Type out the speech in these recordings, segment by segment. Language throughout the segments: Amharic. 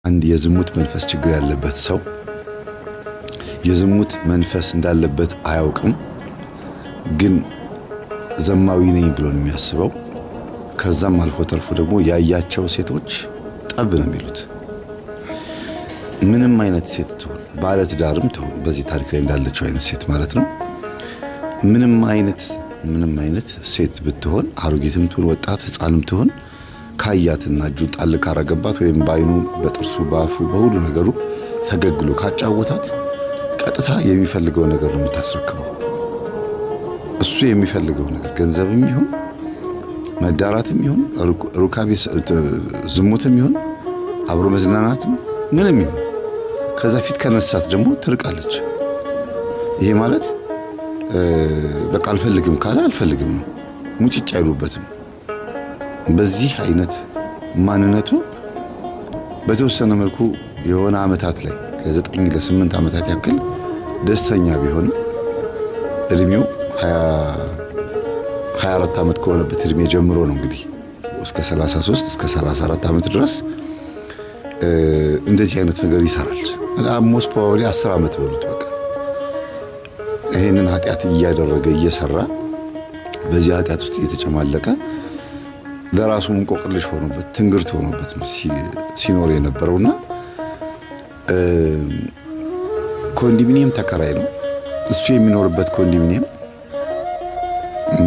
አንድ የዝሙት መንፈስ ችግር ያለበት ሰው የዝሙት መንፈስ እንዳለበት አያውቅም፣ ግን ዘማዊ ነኝ ብሎ ነው የሚያስበው። ከዛም አልፎ ተርፎ ደግሞ ያያቸው ሴቶች ጠብ ነው የሚሉት። ምንም አይነት ሴት ትሆን፣ ባለ ትዳርም ትሆን፣ በዚህ ታሪክ ላይ እንዳለችው አይነት ሴት ማለት ነው። ምንም አይነት ሴት ብትሆን፣ አሮጊትም ትሆን፣ ወጣት ህፃንም ትሆን፣ ካያትና እጁን ጣል ካረገባት ወይም ባይኑ በጥርሱ ባፉ በሁሉ ነገሩ ፈገግ ብሎ ካጫወታት ቀጥታ የሚፈልገው ነገር ነው የምታስረክበው። እሱ የሚፈልገው ነገር ገንዘብም ይሁን መዳራትም ይሁን ሩካቤ ዝሙትም ይሁን አብሮ መዝናናትም ምንም ይሁን ከዛ ፊት ከነሳት ደግሞ ትርቃለች። ይሄ ማለት በቃ አልፈልግም ካለ አልፈልግም ነው፣ ሙጭጭ አይሉበትም። በዚህ አይነት ማንነቱ በተወሰነ መልኩ የሆነ አመታት ላይ ለ9 ለ8 አመታት ያክል ደስተኛ ቢሆንም እድሜው 24 አመት ከሆነበት እድሜ ጀምሮ ነው እንግዲህ እስከ 33 እስከ 34 አመት ድረስ እንደዚህ አይነት ነገር ይሰራል። ሞስ ፕሮባብሊ 10 አመት በሉት በቃ ይሄንን ኃጢአት እያደረገ እየሰራ በዚህ ኃጢአት ውስጥ እየተጨማለቀ ለራሱ እንቆቅልሽ ሆኖበት ትንግርት ሆኖበት ነው ሲኖር የነበረውና ኮንዶሚኒየም ተከራይ ነው እሱ የሚኖርበት ኮንዶሚኒየም።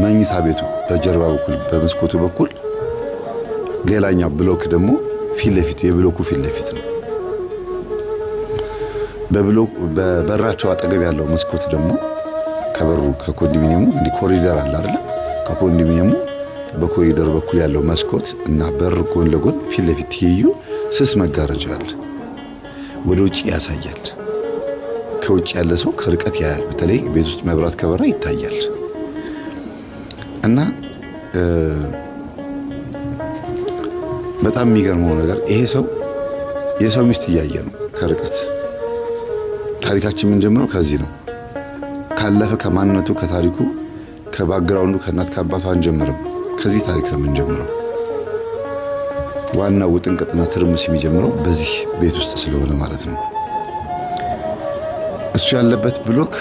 መኝታ ቤቱ በጀርባ በኩል በመስኮቱ በኩል ሌላኛው ብሎክ ደግሞ ፊት ለፊት የብሎኩ ፊት ለፊት ነው። በበራቸው አጠገብ ያለው መስኮት ደግሞ ከበሩ ከኮንዶሚኒየሙ እንዲህ ኮሪደር አለ አይደል? ከኮንዶሚኒየሙ በኮሪደር በኩል ያለው መስኮት እና በር ጎን ለጎን ፊት ለፊት ትይዩ ስስ መጋረጃ አለ። ወደ ውጪ ያሳያል። ከውጪ ያለ ሰው ከርቀት ያያል። በተለይ ቤት ውስጥ መብራት ከበራ ይታያል። እና በጣም የሚገርመው ነገር ይሄ ሰው የሰው ሚስት እያየ ነው ከርቀት። ታሪካችን የምንጀምረው ከዚህ ነው። ካለፈ ከማንነቱ ከታሪኩ ከባክግራውንዱ ከእናት ከአባቱ አንጀምርም። ከዚህ ታሪክ ነው የምንጀምረው። ዋናው ውጥንቅጥና ትርምስ የሚጀምረው በዚህ ቤት ውስጥ ስለሆነ ማለት ነው። እሱ ያለበት ብሎክ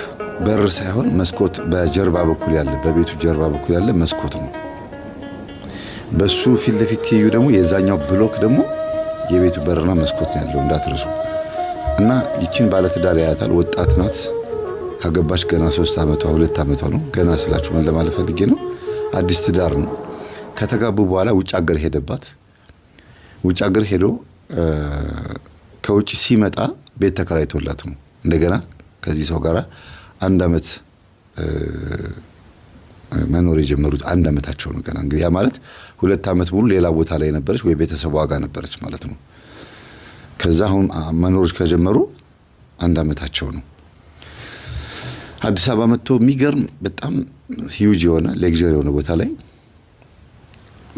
በር ሳይሆን መስኮት በጀርባ በኩል ያለ በቤቱ ጀርባ በኩል ያለ መስኮት ነው። በሱ ፊት ለፊት ትይዩ ደግሞ የዛኛው ብሎክ ደግሞ የቤቱ በርና መስኮት ነው ያለው እንዳትረሱ። እና ይችን ባለትዳር ያያታል። ወጣት ናት። ካገባች ገና 3 አመቷ 2 አመቷ ነው። ገና ስላችሁ ምን ለማለት ፈልጌ ነው፣ አዲስ ትዳር ነው። ከተጋቡ በኋላ ውጭ ሀገር ሄደባት። ውጭ ሀገር ሄዶ ከውጭ ሲመጣ ቤት ተከራይቶላት ነው እንደገና ከዚህ ሰው ጋር 1 አመት መኖር የጀመሩት። 1 አመታቸው ነው ገና። እንግዲህ ያ ማለት 2 አመት ሙሉ ሌላ ቦታ ላይ ነበረች ወይ ቤተሰቧ ጋር ነበረች ማለት ነው። ከዛ አሁን መኖር ከጀመሩ 1 አመታቸው ነው። አዲስ አበባ መጥቶ የሚገርም በጣም ሂውጅ የሆነ ሌክዠሪ የሆነ ቦታ ላይ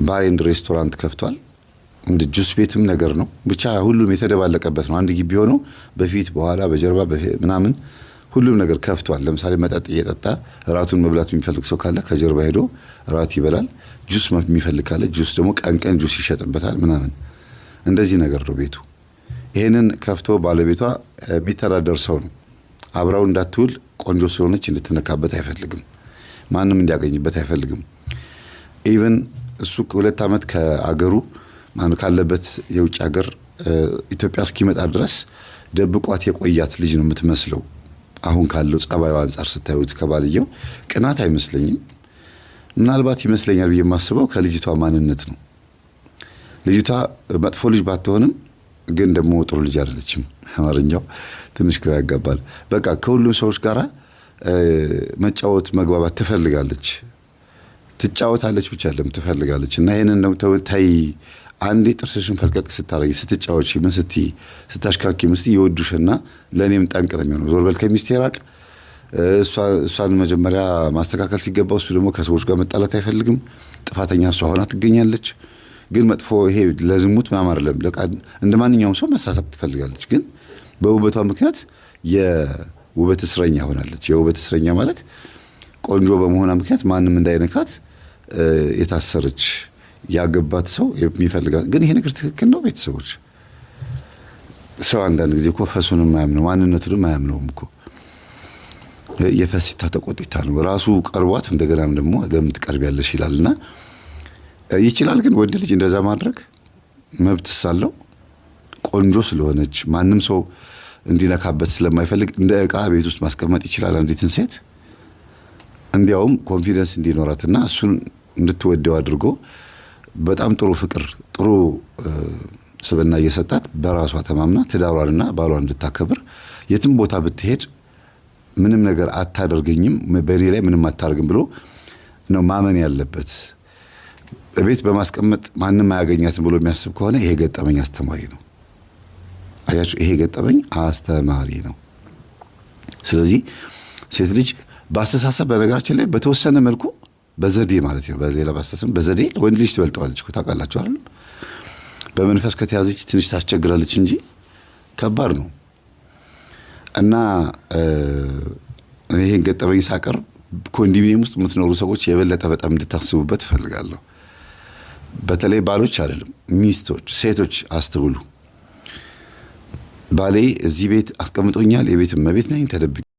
ባር ኤንድ ሬስቶራንት ከፍቷል። እንደ ጁስ ቤትም ነገር ነው። ብቻ ሁሉም የተደባለቀበት ነው። አንድ ግቢ ሆኖ በፊት በኋላ በጀርባ ምናምን ሁሉም ነገር ከፍቷል። ለምሳሌ መጠጥ እየጠጣ ራቱን መብላት የሚፈልግ ሰው ካለ ከጀርባ ሄዶ ራት ይበላል። ጁስ የሚፈልግ ካለ ጁስ ደግሞ ቀን ጁስ ይሸጥበታል ምናምን። እንደዚህ ነገር ነው ቤቱ። ይሄንን ከፍቶ ባለቤቷ የሚተዳደር ሰው ነው። አብራው እንዳትውል ቆንጆ ስለሆነች እንድትነካበት አይፈልግም። ማንም እንዲያገኝበት አይፈልግም። ኢቭን እሱ 2 አመት ከአገሩ ካለበት የውጭ ሀገር ኢትዮጵያ እስኪመጣ ድረስ ደብቋት የቆያት ልጅ ነው የምትመስለው። አሁን ካለው ጸባዩ አንፃር ስታዩት ከባልየው ቅናት አይመስለኝም። ምናልባት ይመስለኛል ብዬ የማስበው ከልጅቷ ማንነት ነው። ልጅቷ መጥፎ ልጅ ባትሆንም ግን ደግሞ ጥሩ ልጅ አይደለችም። አማርኛው ትንሽ ግራ ያጋባል። በቃ ከሁሉም ሰዎች ጋራ መጫወት መግባባት ትፈልጋለች። ትጫወታለች ብቻ አይደለም ትፈልጋለች። እና ይሄንን ነው ታይ አንዴ ጥርስሽን ፈልቀቅ ስታረጊ ስትጫወቺ ምን ስትይ ስታሽካኪ ምስቲ ይወዱሽና ለኔም ጠንቅ ነው የሚሆነው። ዞር በል ከሚስቴ ራቅ። እሷን መጀመሪያ ማስተካከል ሲገባው እሱ ደግሞ ከሰዎች ጋር መጣላት አይፈልግም። ጥፋተኛ እሷ ሆና ትገኛለች። ግን መጥፎ ይሄ ለዝሙት ምናምን አይደለም። እንደ ማንኛውም ሰው መሳሳብ ትፈልጋለች። ግን በውበቷ ምክንያት የውበት እስረኛ ሆናለች። የውበት እስረኛ ማለት ቆንጆ በመሆኗ ምክንያት ማንም እንዳይነካት የታሰረች ያገባት ሰው የሚፈልጋት። ግን ይሄ ነገር ትክክል ነው ቤተሰቦች? ሰው አንዳንድ ጊዜ እኮ ፈሱንም አያምነው ማንነቱንም አያምነውም እኮ የፈሲታ ተቆጥታ ነው ራሱ ቀርቧት እንደገናም ደግሞ ለምን ትቀርቢያለሽ ይላልና ይችላል። ግን ወንድ ልጅ እንደዛ ማድረግ መብት ሳለው ቆንጆ ስለሆነች ማንም ሰው እንዲነካበት ስለማይፈልግ እንደ ዕቃ ቤት ውስጥ ማስቀመጥ ይችላል አንዲትን ሴት። እንዲያውም ኮንፊደንስ እንዲኖራትና እሱን እንድትወደው አድርጎ በጣም ጥሩ ፍቅር ጥሩ ስብዕና እየሰጣት በራሷ ተማምና ትዳሯንና ባሏን እንድታከብር የትም ቦታ ብትሄድ ምንም ነገር አታደርገኝም በእኔ ላይ ምንም አታደርግም ብሎ ነው ማመን ያለበት። ቤት በማስቀመጥ ማንም አያገኛትም ብሎ የሚያስብ ከሆነ ይሄ ገጠመኝ አስተማሪ ነው። አያችሁ፣ ይሄ ገጠመኝ አስተማሪ ነው። ስለዚህ ሴት ልጅ በአስተሳሰብ በነገራችን ላይ በተወሰነ መልኩ በዘዴ ማለት ነው፣ በሌላ ባስተሳሰብ በዘዴ ወንድ ልጅ ትበልጠዋለች እኮ ታውቃላችሁ አይደል? በመንፈስ ከተያዘች ትንሽ ታስቸግራለች እንጂ ከባድ ነው። እና ይሄን ገጠመኝ ሳቀርብ ኮንዶሚኒየም ውስጥ የምትኖሩ ሰዎች የበለጠ በጣም እንድታስቡበት እፈልጋለሁ። በተለይ ባሎች አይደለም ሚስቶች፣ ሴቶች አስተውሉ። ባሌ እዚህ ቤት አስቀምጦኛል፣ የቤት እመቤት ነኝ፣ ተደብቄ